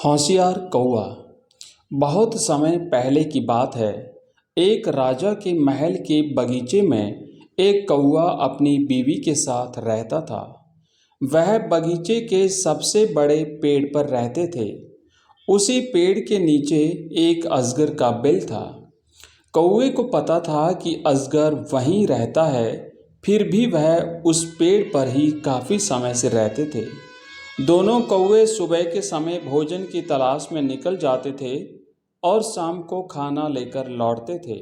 होशियार कौआ। बहुत समय पहले की बात है। एक राजा के महल के बगीचे में एक कौआ अपनी बीवी के साथ रहता था। वह बगीचे के सबसे बड़े पेड़ पर रहते थे। उसी पेड़ के नीचे एक अजगर का बिल था। कौए को पता था कि अजगर वहीं रहता है, फिर भी वह उस पेड़ पर ही काफ़ी समय से रहते थे। दोनों कौवे सुबह के समय भोजन की तलाश में निकल जाते थे और शाम को खाना लेकर लौटते थे।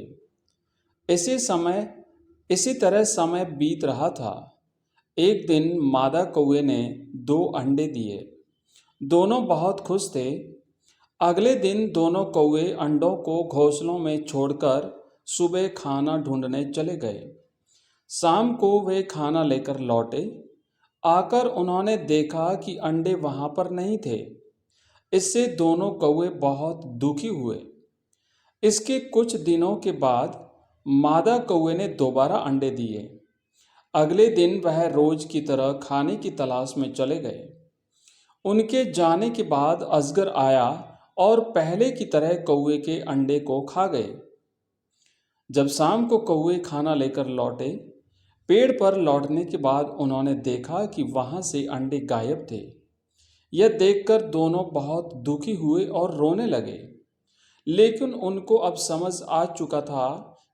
इसी तरह समय बीत रहा था। एक दिन मादा कौवे ने 2 अंडे दिए। दोनों बहुत खुश थे। अगले दिन दोनों कौवे अंडों को घोंसलों में छोड़कर सुबह खाना ढूंढने चले गए। शाम को वे खाना लेकर लौटे। आकर उन्होंने देखा कि अंडे वहां पर नहीं थे। इससे दोनों कौवे बहुत दुखी हुए। इसके कुछ दिनों के बाद मादा कौवे ने दोबारा अंडे दिए। अगले दिन वह रोज की तरह खाने की तलाश में चले गए। उनके जाने के बाद अजगर आया और पहले की तरह कौवे के अंडे को खा गए। जब शाम को कौवे खाना लेकर लौटे, पेड़ पर लौटने के बाद उन्होंने देखा कि वहां से अंडे गायब थे। यह देखकर दोनों बहुत दुखी हुए और रोने लगे। लेकिन उनको अब समझ आ चुका था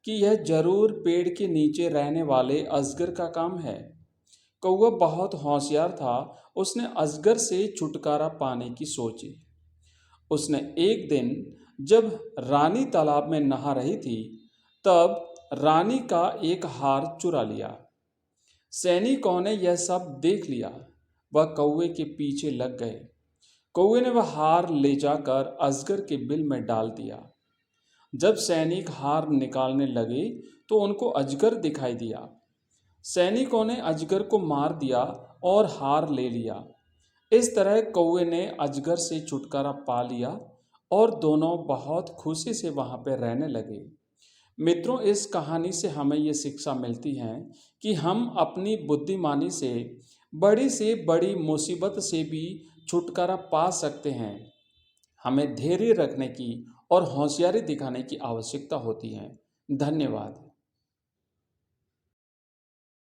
कि यह जरूर पेड़ के नीचे रहने वाले अजगर का काम है। कौवा बहुत होशियार था। उसने अजगर से छुटकारा पाने की सोची। उसने एक दिन जब रानी तालाब में नहा रही थी, तब रानी का एक हार चुरा लिया। सैनिकों ने यह सब देख लिया। वह कौवे के पीछे लग गए। कौवे ने वह हार ले जाकर अजगर के बिल में डाल दिया। जब सैनिक हार निकालने लगे तो उनको अजगर दिखाई दिया। सैनिकों ने अजगर को मार दिया और हार ले लिया। इस तरह कौवे ने अजगर से छुटकारा पा लिया और दोनों बहुत खुशी से वहां पर रहने लगे। मित्रों, इस कहानी से हमें ये शिक्षा मिलती है कि हम अपनी बुद्धिमानी से बड़ी मुसीबत से भी छुटकारा पा सकते हैं। हमें धैर्य रखने की और होशियारी दिखाने की आवश्यकता होती है। धन्यवाद।